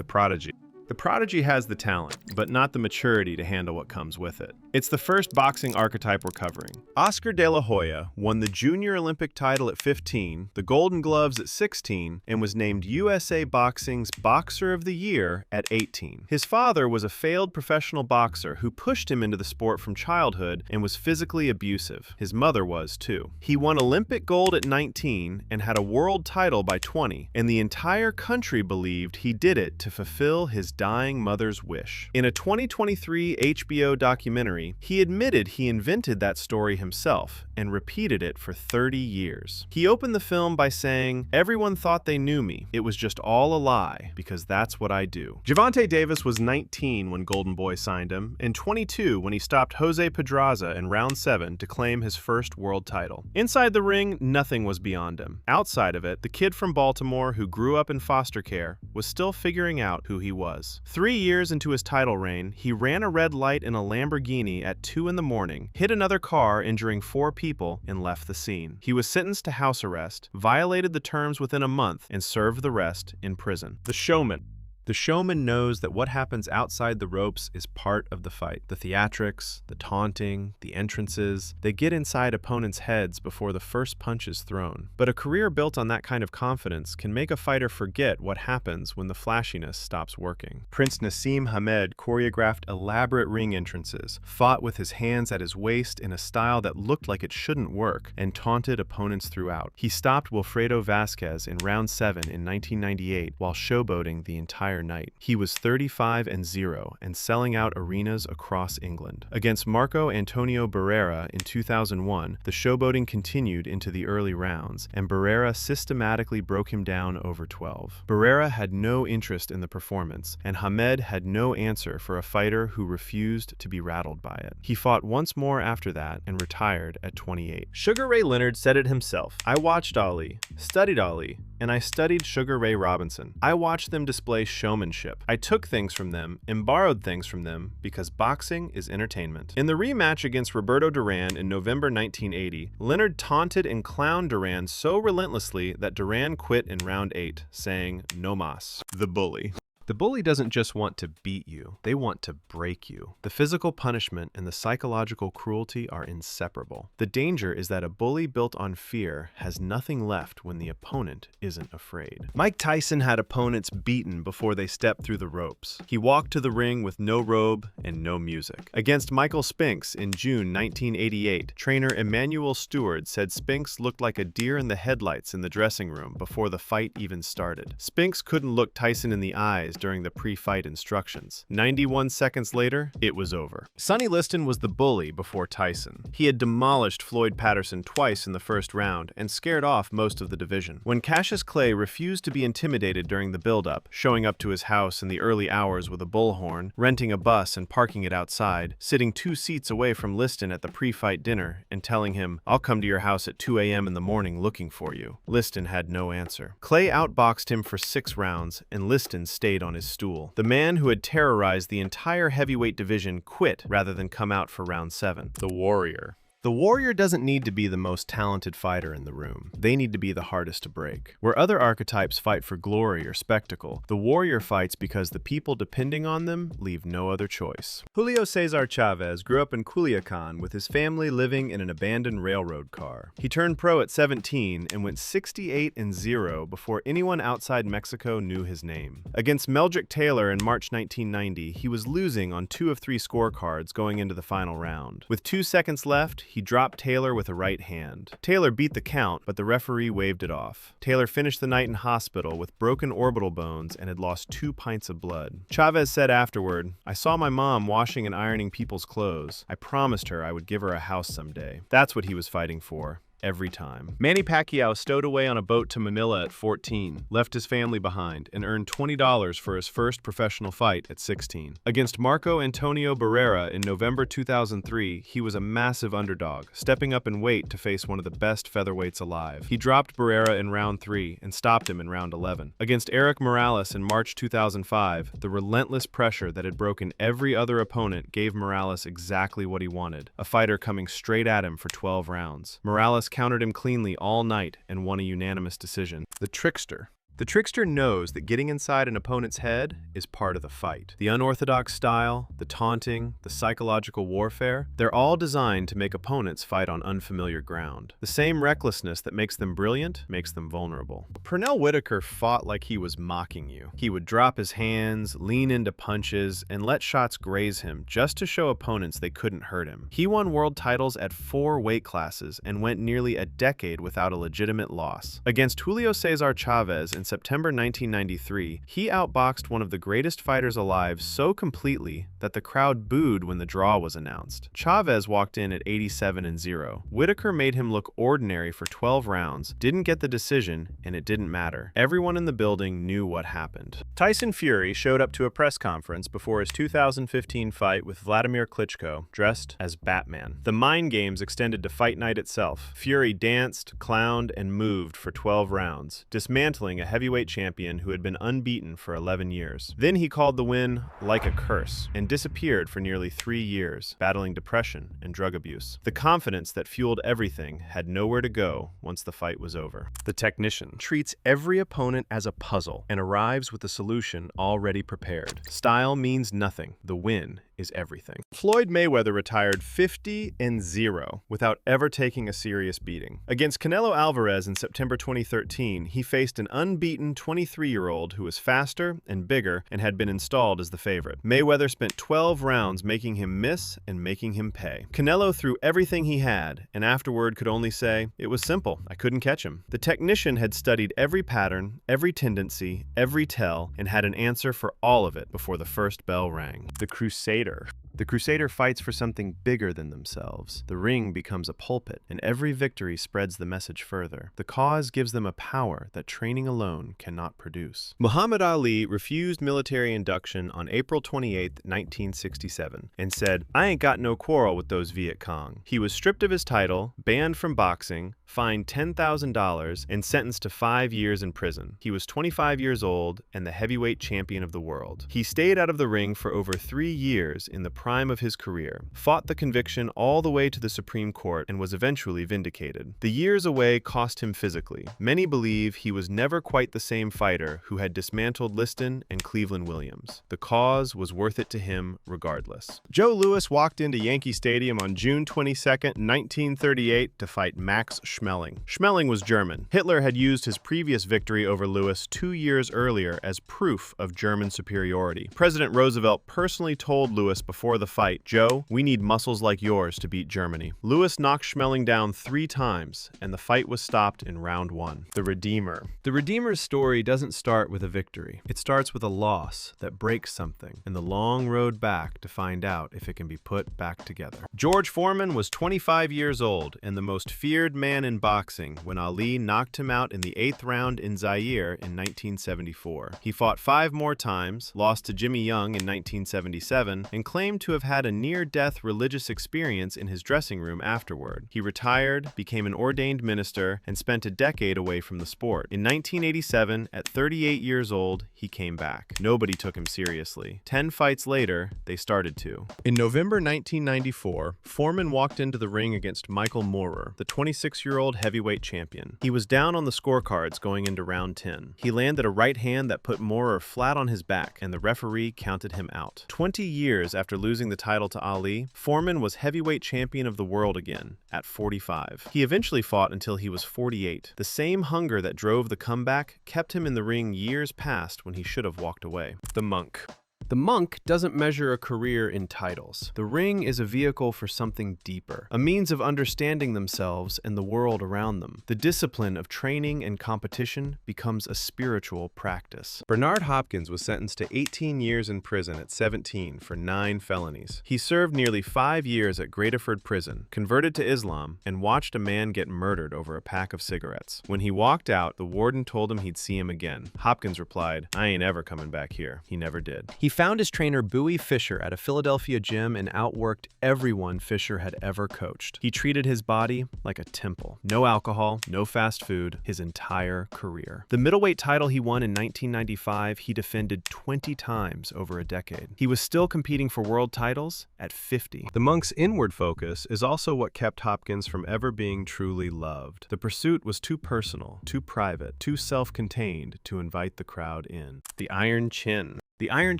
The prodigy. The prodigy has the talent, but not the maturity to handle what comes with it. It's the first boxing archetype we're covering. Oscar De La Hoya won the Junior Olympic title at 15, the Golden Gloves at 16, and was named USA Boxing's Boxer of the Year at 18. His father was a failed professional boxer who pushed him into the sport from childhood and was physically abusive. His mother was, too. He won Olympic gold at 19 and had a world title by 20, and the entire country believed he did it to fulfill his dying mother's wish. In a 2023 HBO documentary, he admitted he invented that story himself and repeated it for 30 years. He opened the film by saying, "Everyone thought they knew me. It was just all a lie, because that's what I do." Gervonta Davis was 19 when Golden Boy signed him, and 22 when he stopped Jose Pedraza in round 7 to claim his first world title. Inside the ring, nothing was beyond him. Outside of it, the kid from Baltimore who grew up in foster care was still figuring out who he was. 3 years into his title reign, he ran a red light in a Lamborghini at 2 in the morning, hit another car injuring 4 people, and left the scene. He was sentenced to house arrest, violated the terms within a month, and served the rest in prison. The showman. The showman knows that what happens outside the ropes is part of the fight. The theatrics, the taunting, the entrances, they get inside opponents' heads before the first punch is thrown. But a career built on that kind of confidence can make a fighter forget what happens when the flashiness stops working. Prince Nassim Hamed choreographed elaborate ring entrances, fought with his hands at his waist in a style that looked like it shouldn't work, and taunted opponents throughout. He stopped Wilfredo Vasquez in round 7 in 1998 while showboating the entire night. He was 35-0 and selling out arenas across England. Against Marco Antonio Barrera in 2001, the showboating continued into the early rounds, and Barrera systematically broke him down over 12. Barrera had no interest in the performance, and Hamed had no answer for a fighter who refused to be rattled by it. He fought once more after that and retired at 28. Sugar Ray Leonard said it himself, "I watched Ali, studied Ali, and I studied Sugar Ray Robinson. I watched them display showmanship. I took things from them and borrowed things from them because boxing is entertainment." In the rematch against Roberto Duran in November 1980, Leonard taunted and clowned Duran so relentlessly that Duran quit in round 8, saying, "No mas." The bully. The bully doesn't just want to beat you, they want to break you. The physical punishment and the psychological cruelty are inseparable. The danger is that a bully built on fear has nothing left when the opponent isn't afraid. Mike Tyson had opponents beaten before they stepped through the ropes. He walked to the ring with no robe and no music. Against Michael Spinks in June 1988, trainer Emmanuel Stewart said Spinks looked like a deer in the headlights in the dressing room before the fight even started. Spinks couldn't look Tyson in the eyes during the pre-fight instructions. 91 seconds later, it was over. Sonny Liston was the bully before Tyson. He had demolished Floyd Patterson twice in the first round and scared off most of the division. When Cassius Clay refused to be intimidated during the build-up, showing up to his house in the early hours with a bullhorn, renting a bus and parking it outside, sitting 2 seats away from Liston at the pre-fight dinner, and telling him, "I'll come to your house at 2 a.m. in the morning looking for you," Liston had no answer. Clay outboxed him for 6 rounds, and Liston stayed on his stool. The man who had terrorized the entire heavyweight division quit rather than come out for round 7. The Warrior. The warrior doesn't need to be the most talented fighter in the room. They need to be the hardest to break. Where other archetypes fight for glory or spectacle, the warrior fights because the people depending on them leave no other choice. Julio Cesar Chavez grew up in Culiacan with his family living in an abandoned railroad car. He turned pro at 17 and went 68-0 before anyone outside Mexico knew his name. Against Meldrick Taylor in March 1990, he was losing on 2 of 3 scorecards going into the final round. With 2 seconds left, he dropped Taylor with a right hand. Taylor beat the count, but the referee waved it off. Taylor finished the night in hospital with broken orbital bones and had lost 2 pints of blood. Chavez said afterward, "I saw my mom washing and ironing people's clothes. I promised her I would give her a house someday." That's what he was fighting for. Every time. Manny Pacquiao stowed away on a boat to Manila at 14, left his family behind, and earned $20 for his first professional fight at 16. Against Marco Antonio Barrera in November 2003, he was a massive underdog, stepping up in weight to face one of the best featherweights alive. He dropped Barrera in round 3 and stopped him in round 11. Against Eric Morales in March 2005, the relentless pressure that had broken every other opponent gave Morales exactly what he wanted, a fighter coming straight at him for 12 rounds. Morales countered him cleanly all night and won a unanimous decision. The trickster. The trickster knows that getting inside an opponent's head is part of the fight. The unorthodox style, the taunting, the psychological warfare, they're all designed to make opponents fight on unfamiliar ground. The same recklessness that makes them brilliant makes them vulnerable. Pernell Whitaker fought like he was mocking you. He would drop his hands, lean into punches, and let shots graze him just to show opponents they couldn't hurt him. He won world titles at 4 weight classes and went nearly a decade without a legitimate loss. Against Julio Cesar Chavez in September 1993, he outboxed one of the greatest fighters alive so completely that the crowd booed when the draw was announced. Chavez walked in at 87-0. Whitaker made him look ordinary for 12 rounds, didn't get the decision, and it didn't matter. Everyone in the building knew what happened. Tyson Fury showed up to a press conference before his 2015 fight with Vladimir Klitschko, dressed as Batman. The mind games extended to fight night itself. Fury danced, clowned, and moved for 12 rounds, dismantling a heavyweight champion who had been unbeaten for 11 years. Then he called the win like a curse and disappeared for nearly 3 years, battling depression and drug abuse. The confidence that fueled everything had nowhere to go once the fight was over. The technician treats every opponent as a puzzle and arrives with a solution already prepared. Style means nothing. The win is everything. Floyd Mayweather retired 50-0 without ever taking a serious beating. Against Canelo Alvarez in September 2013, he faced an unbeaten 23-year-old who was faster and bigger and had been installed as the favorite. Mayweather spent 12 rounds making him miss and making him pay. Canelo threw everything he had and afterward could only say, "It was simple. I couldn't catch him." The technician had studied every pattern, every tendency, every tell, and had an answer for all of it before the first bell rang. The crusader. The crusader fights for something bigger than themselves. The ring becomes a pulpit, and every victory spreads the message further. The cause gives them a power that training alone cannot produce. Muhammad Ali refused military induction on April 28, 1967, and said, "I ain't got no quarrel with those Viet Cong." He was stripped of his title, banned from boxing, fined $10,000, and sentenced to 5 years in prison. He was 25 years old and the heavyweight champion of the world. He stayed out of the ring for over 3 years in the prime of his career, fought the conviction all the way to the Supreme Court, and was eventually vindicated. The years away cost him physically. Many believe he was never quite the same fighter who had dismantled Liston and Cleveland Williams. The cause was worth it to him regardless. Joe Louis walked into Yankee Stadium on June 22, 1938 to fight Max Schmeling. Schmeling was German. Hitler had used his previous victory over Louis 2 years earlier as proof of German superiority. President Roosevelt personally told Louis before the fight, "Joe, we need muscles like yours to beat Germany." Louis knocked Schmeling down 3 times, and the fight was stopped in round 1. The Redeemer. The Redeemer's story doesn't start with a victory. It starts with a loss that breaks something, and the long road back to find out if it can be put back together. George Foreman was 25 years old and the most feared man in boxing when Ali knocked him out in the 8th round in Zaire in 1974. He fought 5 more times, lost to Jimmy Young in 1977, and claimed to have had a near-death religious experience in his dressing room afterward. He retired, became an ordained minister, and spent a decade away from the sport. In 1987, at 38 years old, he came back. Nobody took him seriously. 10 fights later, they started to. In November 1994, Foreman walked into the ring against Michael Moorer, the 26-year-old heavyweight champion. He was down on the scorecards going into round 10. He landed a right hand that put Moorer flat on his back, and the referee counted him out. 20 years after losing the title to Ali, Foreman was heavyweight champion of the world again, at 45. He eventually fought until he was 48. The same hunger that drove the comeback kept him in the ring years past when he should have walked away. The Monk. The monk doesn't measure a career in titles. The ring is a vehicle for something deeper, a means of understanding themselves and the world around them. The discipline of training and competition becomes a spiritual practice. Bernard Hopkins was sentenced to 18 years in prison at 17 for 9 felonies. He served nearly 5 years at Greaterford Prison, converted to Islam, and watched a man get murdered over a pack of cigarettes. When he walked out, the warden told him he'd see him again. Hopkins replied, "I ain't ever coming back here." He never did. He found his trainer Bowie Fischer at a Philadelphia gym and outworked everyone Fischer had ever coached. He treated his body like a temple. No alcohol, no fast food, his entire career. The middleweight title he won in 1995, he defended 20 times over a decade. He was still competing for world titles at 50. The monk's inward focus is also what kept Hopkins from ever being truly loved. The pursuit was too personal, too private, too self-contained to invite the crowd in. The Iron Chin. The iron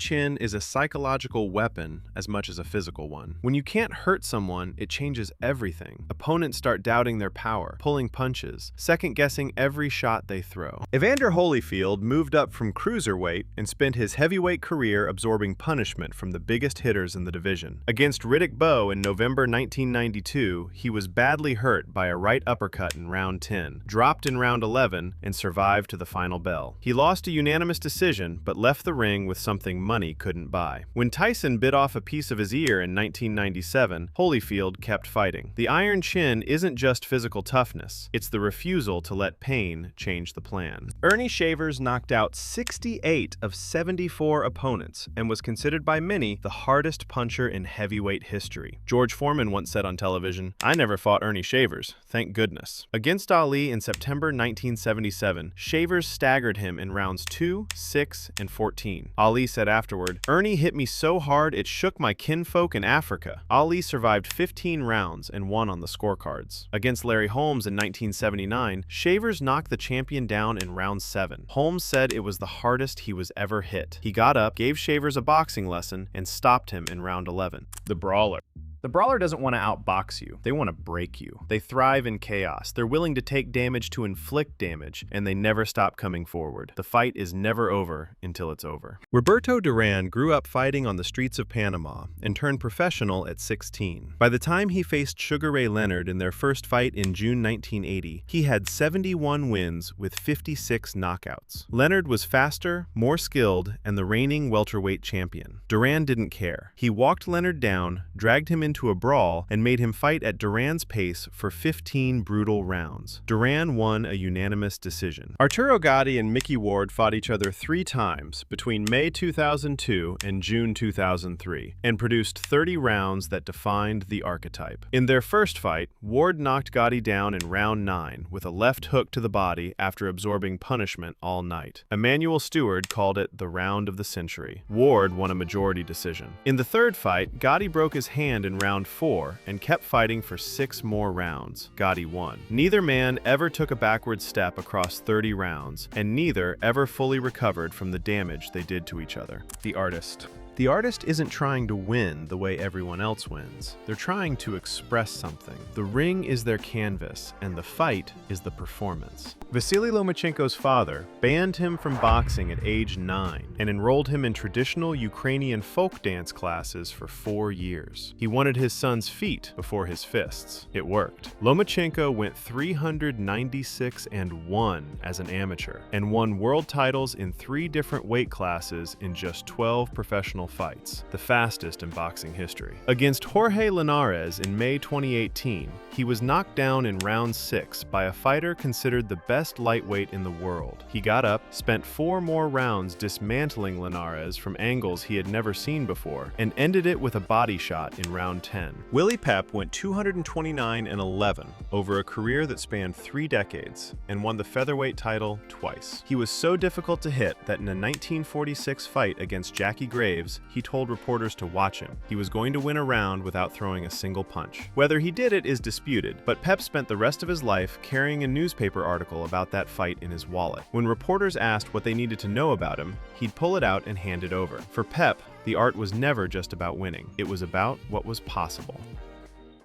chin is a psychological weapon as much as a physical one. When you can't hurt someone, it changes everything. Opponents start doubting their power, pulling punches, second-guessing every shot they throw. Evander Holyfield moved up from cruiserweight and spent his heavyweight career absorbing punishment from the biggest hitters in the division. Against Riddick Bowe in November 1992, he was badly hurt by a right uppercut in round 10, dropped in round 11, and survived to the final bell. He lost a unanimous decision, but left the ring with something money couldn't buy. When Tyson bit off a piece of his ear in 1997, Holyfield kept fighting. The iron chin isn't just physical toughness, it's the refusal to let pain change the plan. Ernie Shavers knocked out 68 of 74 opponents and was considered by many the hardest puncher in heavyweight history. George Foreman once said on television, "I never fought Ernie Shavers, thank goodness." Against Ali in September 1977, Shavers staggered him in rounds 2, 6, and 14. Ali said afterward, "Ernie hit me so hard it shook my kinfolk in Africa." Ali survived 15 rounds and won on the scorecards. Against Larry Holmes in 1979, Shavers knocked the champion down in round 7. Holmes said it was the hardest he was ever hit. He got up, gave Shavers a boxing lesson, and stopped him in round 11. The Brawler. The brawler doesn't want to outbox you, they want to break you. They thrive in chaos, they're willing to take damage to inflict damage, and they never stop coming forward. The fight is never over until it's over. Roberto Duran grew up fighting on the streets of Panama and turned professional at 16. By the time he faced Sugar Ray Leonard in their first fight in June 1980, he had 71 wins with 56 knockouts. Leonard was faster, more skilled, and the reigning welterweight champion. Duran didn't care. He walked Leonard down, dragged him into a brawl, and made him fight at Duran's pace for 15 brutal rounds. Duran won a unanimous decision. Arturo Gatti and Mickey Ward fought each other 3 times between May 2002 and June 2003, and produced 30 rounds that defined the archetype. In their first fight, Ward knocked Gatti down in round 9 with a left hook to the body after absorbing punishment all night. Emmanuel Stewart called it the round of the century. Ward won a majority decision. In the third fight, Gatti broke his hand in round 4 and kept fighting for 6 more rounds. Gatti won. Neither man ever took a backward step across 30 rounds, and neither ever fully recovered from the damage they did to each other. The Artist. The artist isn't trying to win the way everyone else wins. They're trying to express something. The ring is their canvas, and the fight is the performance. Vasily Lomachenko's father banned him from boxing at age 9 and enrolled him in traditional Ukrainian folk dance classes for 4 years. He wanted his son's feet before his fists. It worked. Lomachenko went 396-1 as an amateur and won world titles in 3 different weight classes in just 12 professional fights, the fastest in boxing history. Against Jorge Linares in May 2018, he was knocked down in round 6 by a fighter considered the best lightweight in the world. He got up, spent 4 more rounds dismantling Linares from angles he had never seen before, and ended it with a body shot in round 10. Willie Pep went 229-11 over a career that spanned 3 decades and won the featherweight title twice. He was so difficult to hit that in a 1946 fight against Jackie Graves, he told reporters to watch him. He was going to win a round without throwing a single punch. Whether he did it is disputed, but Pep spent the rest of his life carrying a newspaper article about that fight in his wallet. When reporters asked what they needed to know about him, he'd pull it out and hand it over. For Pep, the art was never just about winning. It was about what was possible.